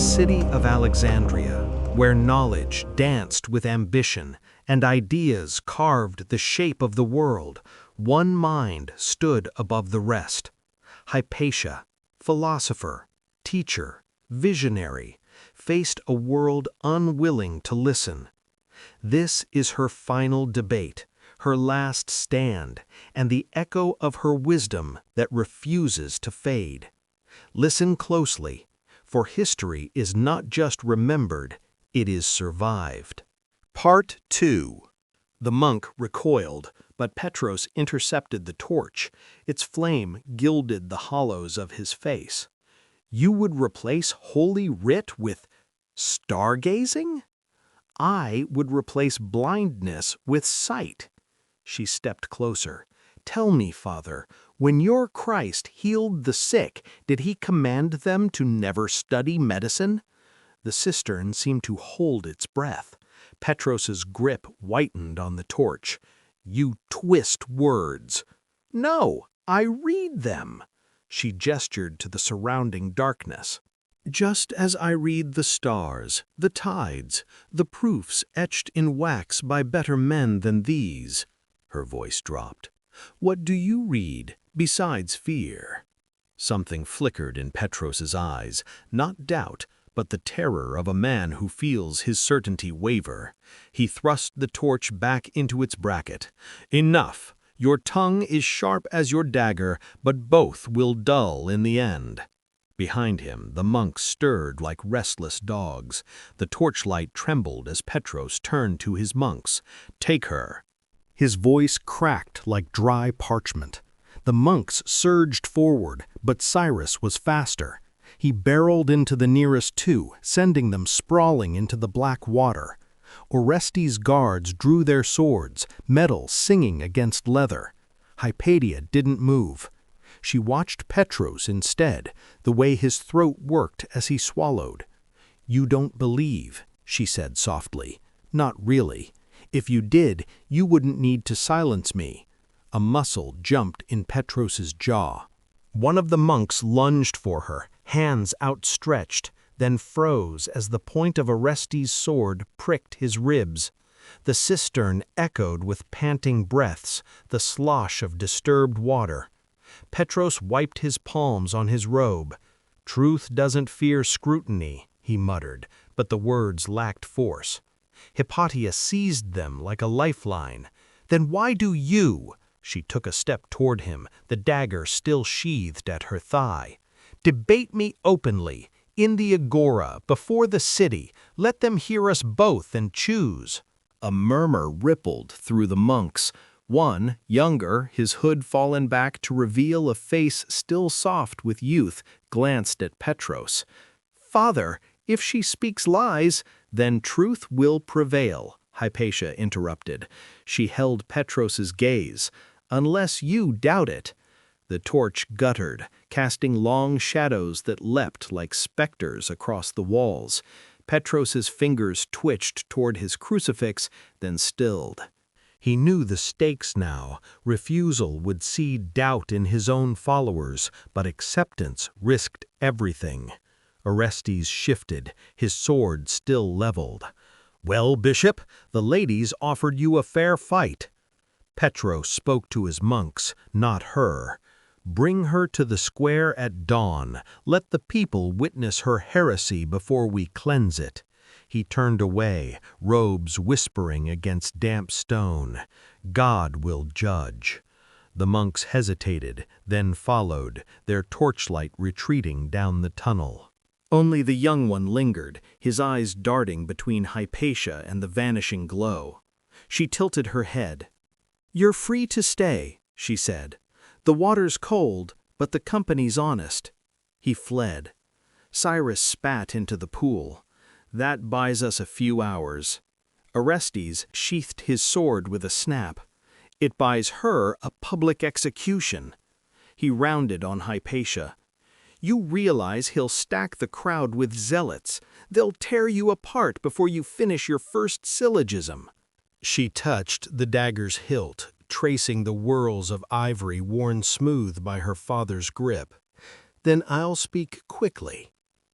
city of Alexandria, where knowledge danced with ambition and ideas carved the shape of the world, one mind stood above the rest. Hypatia, philosopher, teacher, visionary, faced a world unwilling to listen. This is her final debate, her last stand, and the echo of her wisdom that refuses to fade. Listen closely, for history is not just remembered, it is survived. Part 2. The monk recoiled, but Petros intercepted the torch. Its flame gilded the hollows of his face. You would replace Holy Writ with stargazing? I would replace blindness with sight. She stepped closer. Tell me, Father, when your Christ healed the sick, did he command them to never study medicine? The cistern seemed to hold its breath. Petros's grip whitened on the torch. You twist words. No, I read them. She gestured to the surrounding darkness. Just as I read the stars, the tides, the proofs etched in wax by better men than these. Her voice dropped. What do you read, besides fear? Something flickered in Petros's eyes, not doubt, but the terror of a man who feels his certainty waver. He thrust the torch back into its bracket. Enough! Your tongue is sharp as your dagger, but both will dull in the end. Behind him, the monks stirred like restless dogs. The torchlight trembled as Petros turned to his monks. Take her. His voice cracked like dry parchment. The monks surged forward, but Cyrus was faster. He barreled into the nearest two, sending them sprawling into the black water. Orestes' guards drew their swords, metal singing against leather. Hypatia didn't move. She watched Petros instead, the way his throat worked as he swallowed. You don't believe, she said softly. Not really. If you did, you wouldn't need to silence me. A muscle jumped in Petros's jaw. One of the monks lunged for her, hands outstretched, then froze as the point of Orestes' sword pricked his ribs. The cistern echoed with panting breaths, the slosh of disturbed water. Petros wiped his palms on his robe. Truth doesn't fear scrutiny, he muttered, but the words lacked force. Hypatia seized them like a lifeline. Then why do you? She took a step toward him, the dagger still sheathed at her thigh. Debate me openly, in the agora, before the city. Let them hear us both and choose. A murmur rippled through the monks. One, younger, his hood fallen back to reveal a face still soft with youth, glanced at Petros. Father, if she speaks lies, then truth will prevail, Hypatia interrupted. She held Petros's gaze. Unless you doubt it. The torch guttered, casting long shadows that leapt like specters across the walls. Petros's fingers twitched toward his crucifix, then stilled. He knew the stakes now. Refusal would seed doubt in his own followers, but acceptance risked everything. Orestes shifted, his sword still leveled. Well, Bishop, the ladies offered you a fair fight. Petros spoke to his monks, not her. Bring her to the square at dawn. Let the people witness her heresy before we cleanse it. He turned away, robes whispering against damp stone. God will judge. The monks hesitated, then followed, their torchlight retreating down the tunnel. Only the young one lingered, his eyes darting between Hypatia and the vanishing glow. She tilted her head. You're free to stay, she said. The water's cold, but the company's honest. He fled. Cyrus spat into the pool. That buys us a few hours. Orestes sheathed his sword with a snap. It buys her a public execution. He rounded on Hypatia. You realize he'll stack the crowd with zealots. They'll tear you apart before you finish your first syllogism. She touched the dagger's hilt, tracing the whorls of ivory worn smooth by her father's grip. Then I'll speak quickly.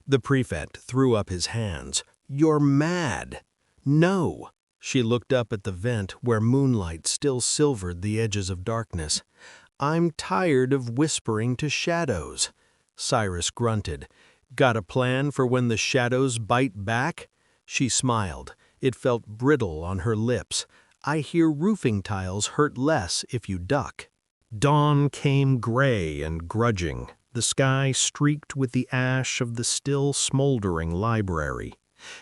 The prefect threw up his hands. "You're mad." "No." She looked up at the vent where moonlight still silvered the edges of darkness. "I'm tired of whispering to shadows." Cyrus grunted. "Got a plan for when the shadows bite back?" She smiled. It felt brittle on her lips. "I hear roofing tiles hurt less if you duck." Dawn came gray and grudging, the sky streaked with the ash of the still smoldering library.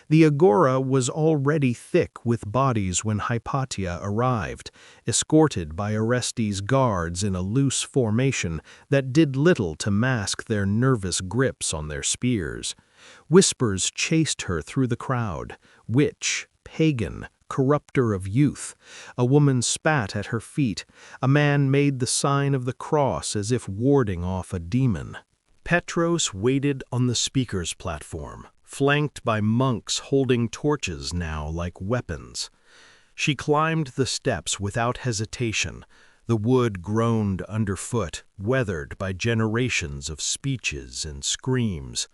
The agora was already thick with bodies when Hypatia arrived, escorted by Orestes' guards in a loose formation that did little to mask their nervous grips on their spears. Whispers chased her through the crowd. Witch, pagan, corrupter of youth. A woman spat at her feet. A man made the sign of the cross as if warding off a demon. Petros waited on the speaker's platform, flanked by monks holding torches now like weapons. She climbed the steps without hesitation. The wood groaned underfoot, weathered by generations of speeches and screams.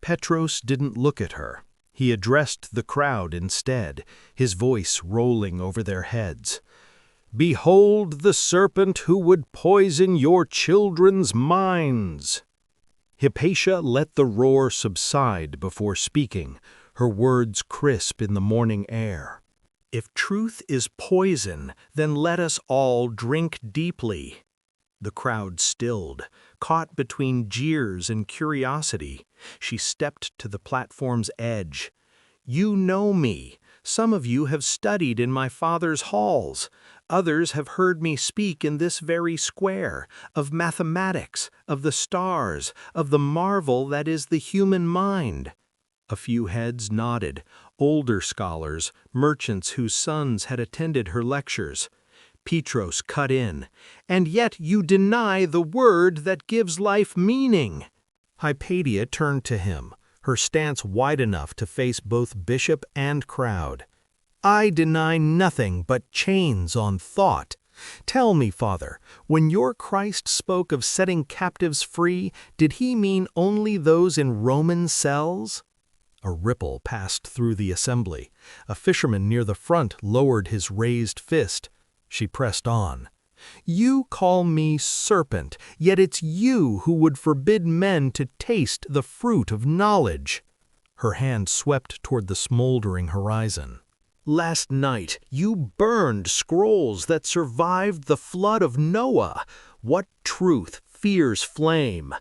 Petros didn't look at her. He addressed the crowd instead, his voice rolling over their heads. "Behold the serpent who would poison your children's minds." Hypatia let the roar subside before speaking, her words crisp in the morning air. "If truth is poison, then let us all drink deeply." The crowd stilled, caught between jeers and curiosity. She stepped to the platform's edge. "You know me. Some of you have studied in my father's halls. Others have heard me speak in this very square, of mathematics, of the stars, of the marvel that is the human mind." A few heads nodded, older scholars, merchants whose sons had attended her lectures. Petros cut in. "And yet you deny the word that gives life meaning." Hypatia turned to him, her stance wide enough to face both bishop and crowd. "I deny nothing but chains on thought. Tell me, Father, when your Christ spoke of setting captives free, did he mean only those in Roman cells?" A ripple passed through the assembly. A fisherman near the front lowered his raised fist. She pressed on. "You call me serpent, yet it's you who would forbid men to taste the fruit of knowledge." Her hand swept toward the smoldering horizon. "Last night you burned scrolls that survived the flood of Noah. What truth fears flame?"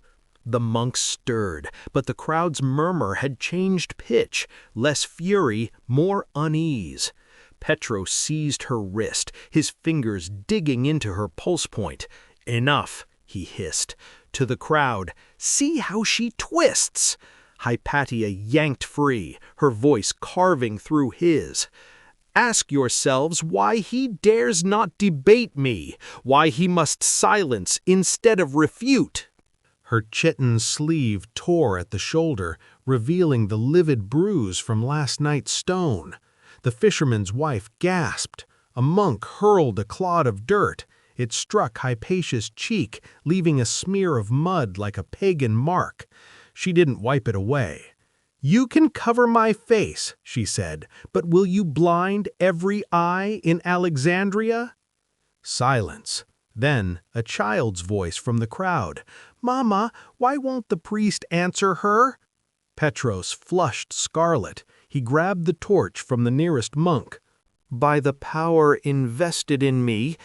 The monks stirred, but the crowd's murmur had changed pitch, less fury, more unease. Petros seized her wrist, his fingers digging into her pulse point. "Enough," he hissed. To the crowd, "See how she twists!" Hypatia yanked free, her voice carving through his. "Ask yourselves why he dares not debate me, why he must silence instead of refute." Her chiton sleeve tore at the shoulder, revealing the livid bruise from last night's stone. The fisherman's wife gasped. A monk hurled a clod of dirt. It struck Hypatia's cheek, leaving a smear of mud like a pagan mark. She didn't wipe it away. "You can cover my face," she said, "but will you blind every eye in Alexandria?" Silence. Then a child's voice from the crowd. "Mama, why won't the priest answer her?" Petros flushed scarlet. He grabbed the torch from the nearest monk. "By the power invested in me."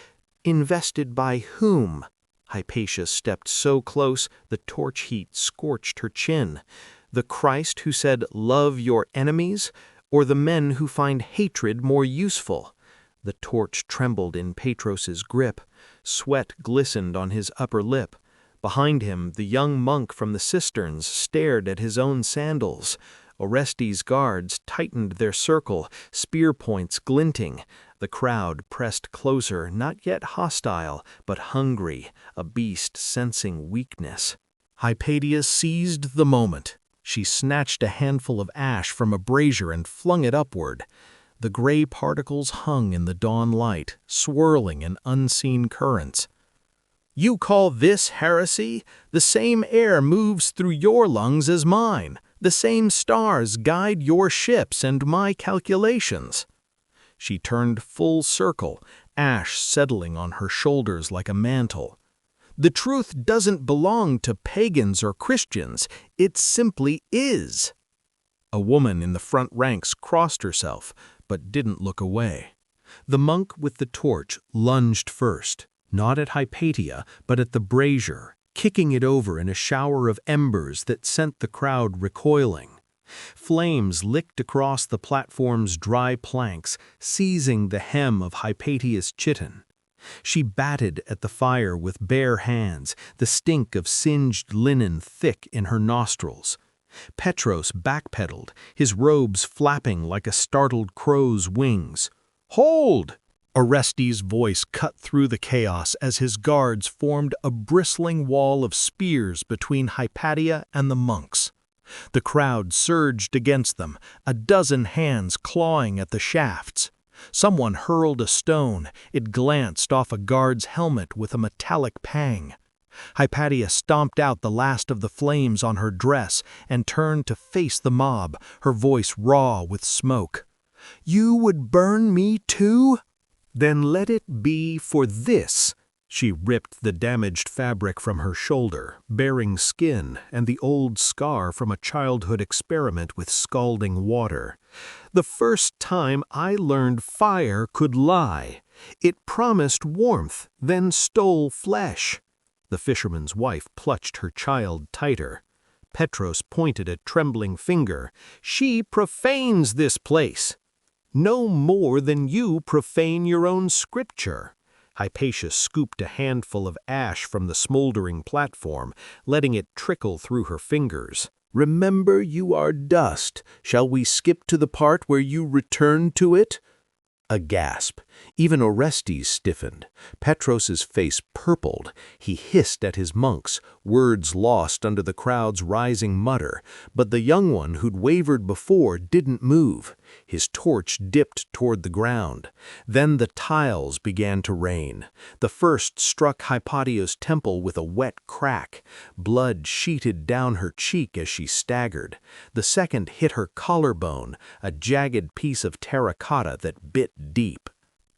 "Invested by whom?" Hypatia stepped so close the torch heat scorched her chin. "The Christ who said, 'Love your enemies,' or the men who find hatred more useful?" The torch trembled in Petros's grip. Sweat glistened on his upper lip. Behind him, the young monk from the cisterns stared at his own sandals. Orestes' guards tightened their circle, spear points glinting. The crowd pressed closer, not yet hostile, but hungry, a beast sensing weakness. Hypatia seized the moment. She snatched a handful of ash from a brazier and flung it upward. The gray particles hung in the dawn light, swirling in unseen currents. "You call this heresy? The same air moves through your lungs as mine. The same stars guide your ships and my calculations." She turned full circle, ash settling on her shoulders like a mantle. "The truth doesn't belong to pagans or Christians, it simply is." A woman in the front ranks crossed herself, but didn't look away. The monk with the torch lunged first, not at Hypatia, but at the brazier, kicking it over in a shower of embers that sent the crowd recoiling. Flames licked across the platform's dry planks, seizing the hem of Hypatia's chiton. She batted at the fire with bare hands, the stink of singed linen thick in her nostrils. Petros backpedaled, his robes flapping like a startled crow's wings. "Hold!" Orestes' voice cut through the chaos as his guards formed a bristling wall of spears between Hypatia and the monks. The crowd surged against them, a dozen hands clawing at the shafts. Someone hurled a stone, it glanced off a guard's helmet with a metallic pang. Hypatia stomped out the last of the flames on her dress and turned to face the mob, her voice raw with smoke. "You would burn me too? Then let it be for this." She ripped the damaged fabric from her shoulder, bearing skin and the old scar from a childhood experiment with scalding water. "The first time I learned fire could lie. It promised warmth, then stole flesh." The fisherman's wife clutched her child tighter. Petros pointed a trembling finger. "She profanes this place." "No more than you profane your own scripture." Hypatia scooped a handful of ash from the smoldering platform, letting it trickle through her fingers. "Remember you are dust. Shall we skip to the part where you return to it?" A gasp. Even Orestes stiffened. Petros's face purpled. He hissed at his monks, words lost under the crowd's rising mutter. But the young one who'd wavered before didn't move. His torch dipped toward the ground. Then the tiles began to rain. The first struck Hypatia's temple with a wet crack. Blood sheeted down her cheek as she staggered. The second hit her collarbone, a jagged piece of terracotta that bit deep.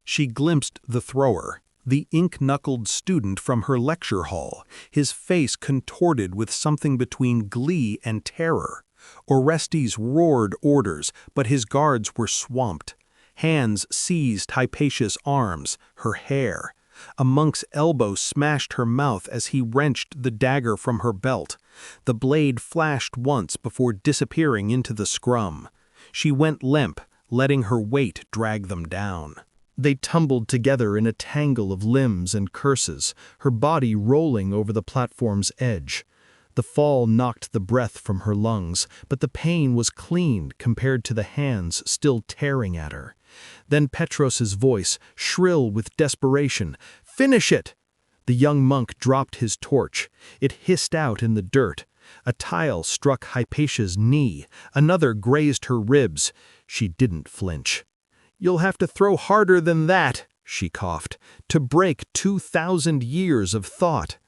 She glimpsed the thrower, the ink-knuckled student from her lecture hall, his face contorted with something between glee and terror. Orestes roared orders, but his guards were swamped. Hands seized Hypatia's arms, her hair. A monk's elbow smashed her mouth as he wrenched the dagger from her belt. The blade flashed once before disappearing into the scrum. She went limp, letting her weight drag them down. They tumbled together in a tangle of limbs and curses, her body rolling over the platform's edge. The fall knocked the breath from her lungs, but the pain was clean compared to the hands still tearing at her. Then Petros's voice, shrill with desperation, "Finish it!" The young monk dropped his torch. It hissed out in the dirt. A tile struck Hypatia's knee. Another grazed her ribs. She didn't flinch. "You'll have to throw harder than that," she coughed, "to break 2,000 years of thought."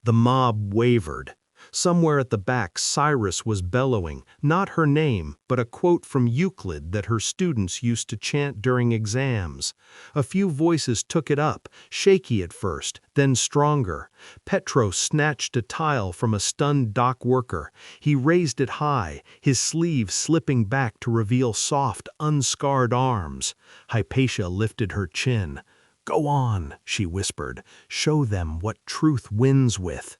The mob wavered. Somewhere at the back, Cyrus was bellowing, not her name, but a quote from Euclid that her students used to chant during exams. A few voices took it up, shaky at first, then stronger. Petros snatched a tile from a stunned dock worker. He raised it high, his sleeve slipping back to reveal soft, unscarred arms. Hypatia lifted her chin. "Go on," she whispered. "Show them what truth wins with."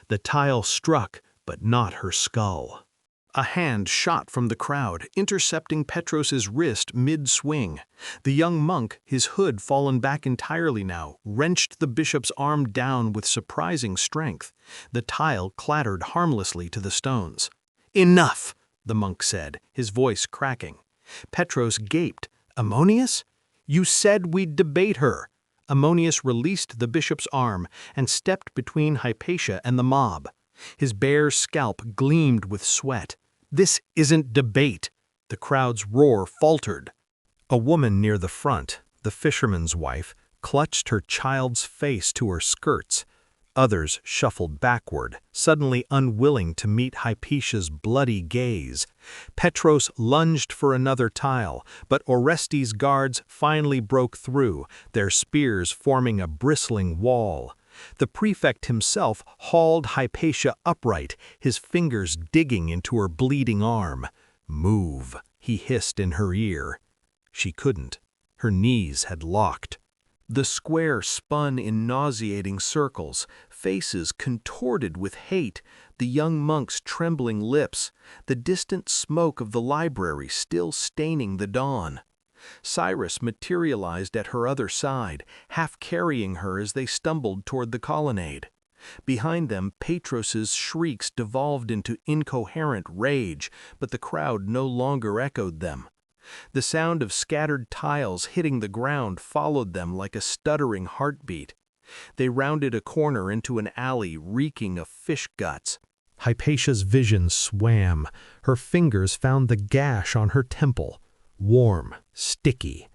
The tile struck, but not her skull. A hand shot from the crowd, intercepting Petros's wrist mid-swing. The young monk, his hood fallen back entirely now, wrenched the bishop's arm down with surprising strength. The tile clattered harmlessly to the stones. "Enough," the monk said, his voice cracking. Petros gaped. "Ammonius? You said we'd debate her." Ammonius released the bishop's arm and stepped between Hypatia and the mob. His bare scalp gleamed with sweat. "This isn't debate." The crowd's roar faltered. A woman near the front, the fisherman's wife, clutched her child's face to her skirts. Others shuffled backward, suddenly unwilling to meet Hypatia's bloody gaze. Petros lunged for another tile, but Orestes' guards finally broke through, their spears forming a bristling wall. The prefect himself hauled Hypatia upright, his fingers digging into her bleeding arm. "Move," he hissed in her ear. She couldn't. Her knees had locked. The square spun in nauseating circles, faces contorted with hate, the young monk's trembling lips, the distant smoke of the library still staining the dawn. Cyrus materialized at her other side, half carrying her as they stumbled toward the colonnade. Behind them, Petros's shrieks devolved into incoherent rage, but the crowd no longer echoed them. The sound of scattered tiles hitting the ground followed them like a stuttering heartbeat. They rounded a corner into an alley reeking of fish guts. Hypatia's vision swam. Her fingers found the gash on her temple. Warm, sticky.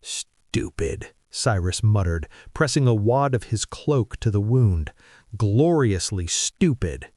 "Stupid," Cyrus muttered, pressing a wad of his cloak to the wound. "Gloriously stupid."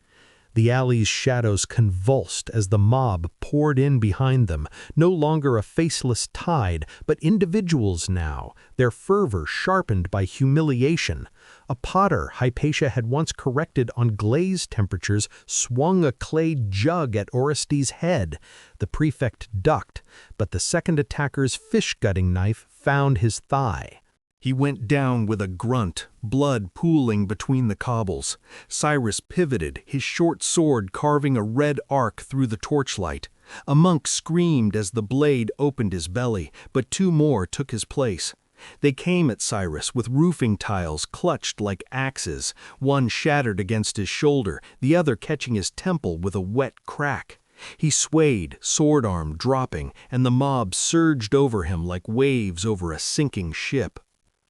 The alley's shadows convulsed as the mob poured in behind them, no longer a faceless tide, but individuals now, their fervor sharpened by humiliation. A potter Hypatia had once corrected on glaze temperatures swung a clay jug at Orestes' head. The prefect ducked, but the second attacker's fish-gutting knife found his thigh. He went down with a grunt, blood pooling between the cobbles. Cyrus pivoted, his short sword carving a red arc through the torchlight. A monk screamed as the blade opened his belly, but two more took his place. They came at Cyrus with roofing tiles clutched like axes, one shattered against his shoulder, the other catching his temple with a wet crack. He swayed, sword arm dropping, and the mob surged over him like waves over a sinking ship.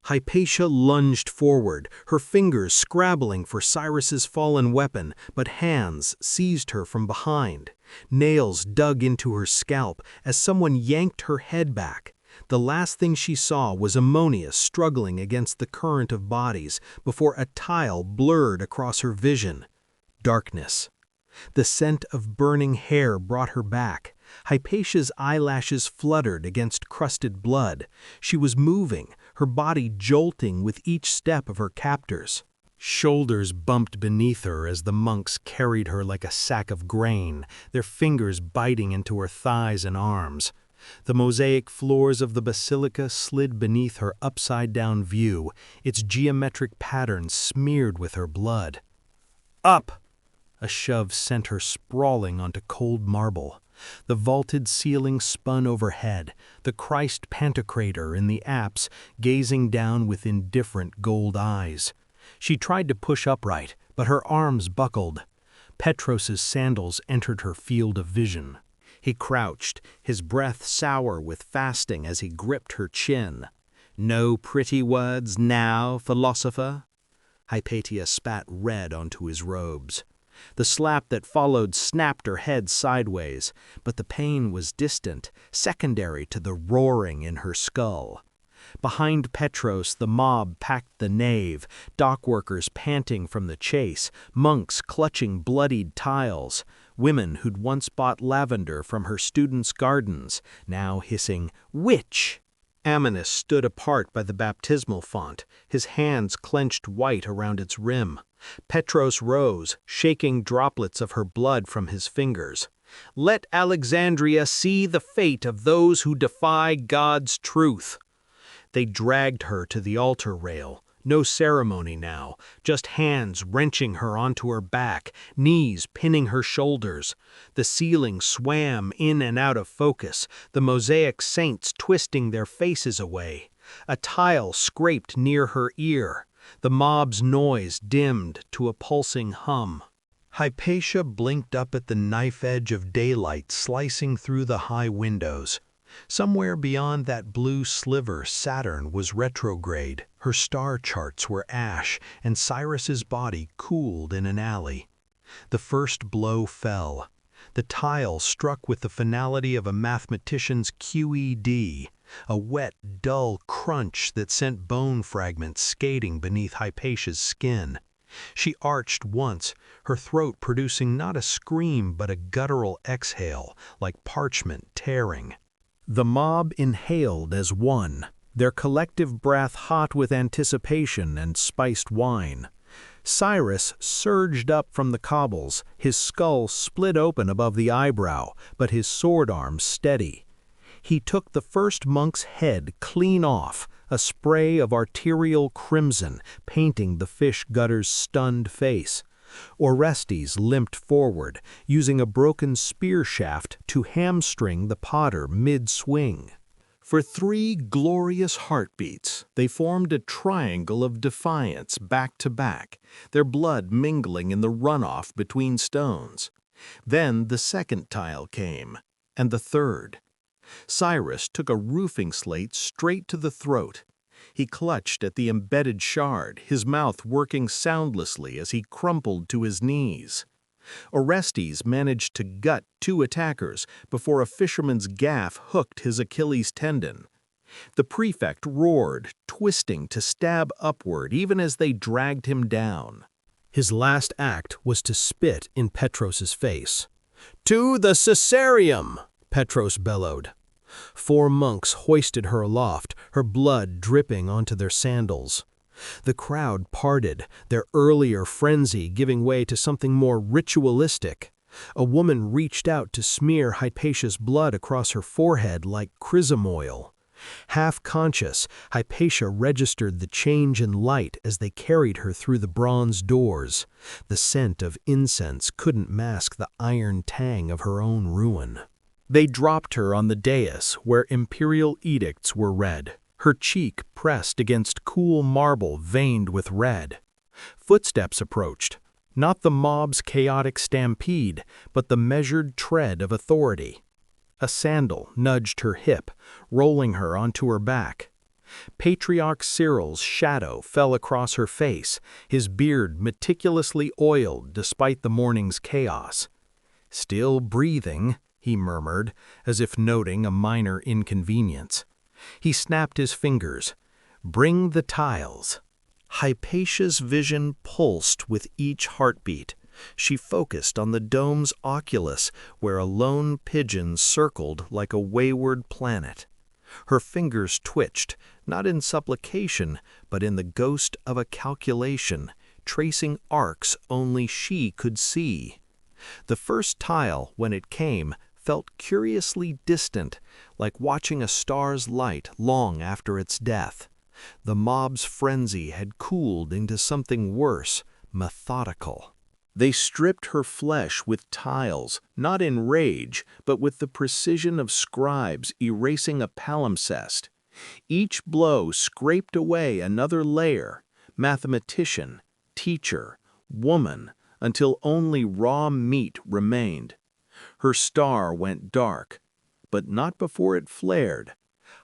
Hypatia lunged forward, her fingers scrabbling for Cyrus's fallen weapon, but hands seized her from behind. Nails dug into her scalp as someone yanked her head back. The last thing she saw was Ammonia struggling against the current of bodies before a tile blurred across her vision. Darkness. The scent of burning hair brought her back. Hypatia's eyelashes fluttered against crusted blood. She was moving, her body jolting with each step of her captors. Shoulders bumped beneath her as the monks carried her like a sack of grain, their fingers biting into her thighs and arms. The mosaic floors of the basilica slid beneath her upside-down view, its geometric patterns smeared with her blood. "Up!" A shove sent her sprawling onto cold marble. The vaulted ceiling spun overhead, the Christ Pantocrator in the apse gazing down with indifferent gold eyes. She tried to push upright, but her arms buckled. Petros's sandals entered her field of vision. He crouched, his breath sour with fasting as he gripped her chin. "No pretty words now, philosopher?" Hypatia spat red onto his robes. The slap that followed snapped her head sideways, but the pain was distant, secondary to the roaring in her skull. Behind Petros, the mob packed the nave, dockworkers panting from the chase, monks clutching bloodied tiles, women who'd once bought lavender from her students' gardens, now hissing, "Witch!" Amminus stood apart by the baptismal font, his hands clenched white around its rim. Petros rose, shaking droplets of her blood from his fingers. "Let Alexandria see the fate of those who defy God's truth." They dragged her to the altar rail. No ceremony now, just hands wrenching her onto her back, knees pinning her shoulders. The ceiling swam in and out of focus, the mosaic saints twisting their faces away. A tile scraped near her ear. The mob's noise dimmed to a pulsing hum. Hypatia blinked up at the knife edge of daylight slicing through the high windows. Somewhere beyond that blue sliver, Saturn was retrograde. Her star charts were ash, and Cyrus's body cooled in an alley. The first blow fell. The tile struck with the finality of a mathematician's QED, a wet, dull crunch that sent bone fragments skating beneath Hypatia's skin. She arched once, her throat producing not a scream but a guttural exhale, like parchment tearing. The mob inhaled as one, their collective breath hot with anticipation and spiced wine. Cyrus surged up from the cobbles, his skull split open above the eyebrow, but his sword arm steady. He took the first monk's head clean off, a spray of arterial crimson painting the fish gutter's stunned face. Orestes limped forward, using a broken spear shaft to hamstring the potter mid-swing. For 3 glorious heartbeats, they formed a triangle of defiance back to back, their blood mingling in the runoff between stones. Then the second tile came, and the third. Cyrus took a roofing slate straight to the throat. He clutched at the embedded shard, his mouth working soundlessly as he crumpled to his knees. Orestes managed to gut 2 attackers before a fisherman's gaff hooked his Achilles tendon. The prefect roared, twisting to stab upward even as they dragged him down. His last act was to spit in Petros's face. "To the Caesareum!" Petros bellowed. 4 monks hoisted her aloft, her blood dripping onto their sandals. The crowd parted, their earlier frenzy giving way to something more ritualistic. A woman reached out to smear Hypatia's blood across her forehead like chrism oil. Half-conscious, Hypatia registered the change in light as they carried her through the bronze doors. The scent of incense couldn't mask the iron tang of her own ruin. They dropped her on the dais where imperial edicts were read, her cheek pressed against cool marble veined with red. Footsteps approached, not the mob's chaotic stampede, but the measured tread of authority. A sandal nudged her hip, rolling her onto her back. Patriarch Cyril's shadow fell across her face, his beard meticulously oiled despite the morning's chaos. "Still breathing," he murmured, as if noting a minor inconvenience. He snapped his fingers. "Bring the tiles." Hypatia's vision pulsed with each heartbeat. She focused on the dome's oculus, where a lone pigeon circled like a wayward planet. Her fingers twitched, not in supplication, but in the ghost of a calculation, tracing arcs only she could see. The first tile, when it came, felt curiously distant, like watching a star's light long after its death. The mob's frenzy had cooled into something worse, methodical. They stripped her flesh with tiles, not in rage, but with the precision of scribes erasing a palimpsest. Each blow scraped away another layer, mathematician, teacher, woman, until only raw meat remained. Her star went dark, but not before it flared.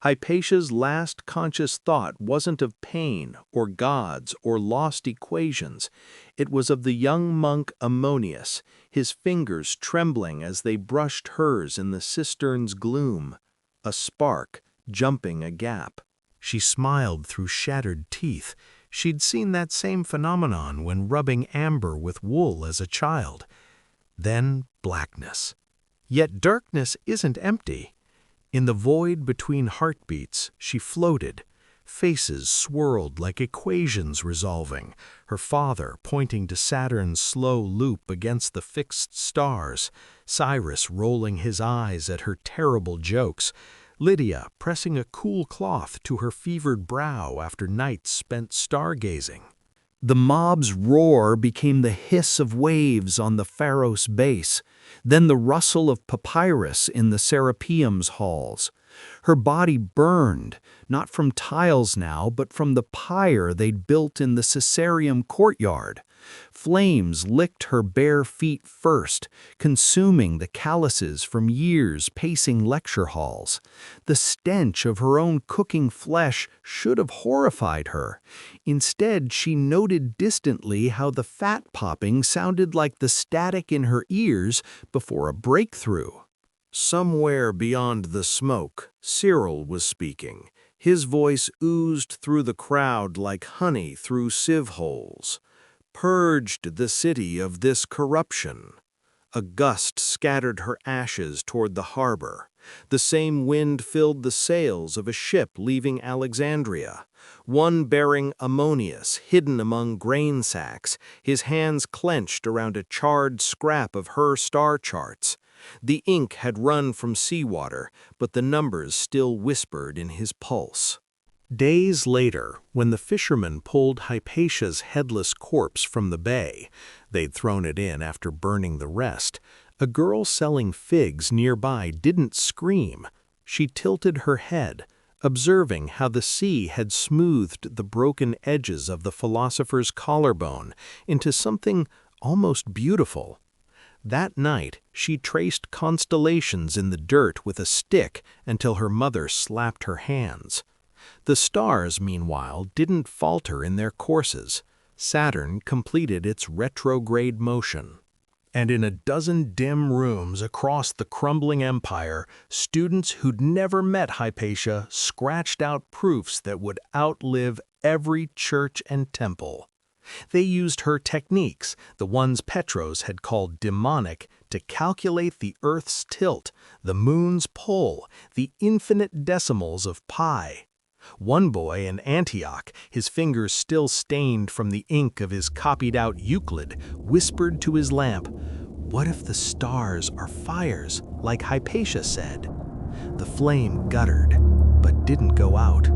Hypatia's last conscious thought wasn't of pain or gods or lost equations. It was of the young monk Ammonius, his fingers trembling as they brushed hers in the cistern's gloom, a spark jumping a gap. She smiled through shattered teeth. She'd seen that same phenomenon when rubbing amber with wool as a child. Then blackness. Yet darkness isn't empty. In the void between heartbeats, she floated. Faces swirled like equations resolving, her father pointing to Saturn's slow loop against the fixed stars, Cyrus rolling his eyes at her terrible jokes, Lydia pressing a cool cloth to her fevered brow after nights spent stargazing. The mob's roar became the hiss of waves on the Pharos base, then the rustle of papyrus in the Serapeum's halls. Her body burned, not from tiles now, but from the pyre they'd built in the Caesareum courtyard. Flames licked her bare feet first, consuming the calluses from years pacing lecture halls. The stench of her own cooking flesh should have horrified her. Instead, she noted distantly how the fat popping sounded like the static in her ears before a breakthrough. Somewhere beyond the smoke, Cyril was speaking. His voice oozed through the crowd like honey through sieve holes. purged the city of this corruption. A gust scattered her ashes toward the harbor. The same wind filled the sails of a ship leaving Alexandria, one bearing Ammonius hidden among grain sacks, his hands clenched around a charred scrap of her star charts. The ink had run from seawater, but the numbers still whispered in his pulse. Days later, when the fishermen pulled Hypatia's headless corpse from the bay, they'd thrown it in after burning the rest, a girl selling figs nearby didn't scream. She tilted her head, observing how the sea had smoothed the broken edges of the philosopher's collarbone into something almost beautiful. That night, she traced constellations in the dirt with a stick until her mother slapped her hands. The stars, meanwhile, didn't falter in their courses. Saturn completed its retrograde motion. And in a dozen dim rooms across the crumbling empire, students who'd never met Hypatia scratched out proofs that would outlive every church and temple. They used her techniques, the ones Petros had called demonic, to calculate the Earth's tilt, the moon's pull, the infinite decimals of pi. One boy in Antioch, his fingers still stained from the ink of his copied-out Euclid, whispered to his lamp, "What if the stars are fires, like Hypatia said?" The flame guttered, but didn't go out.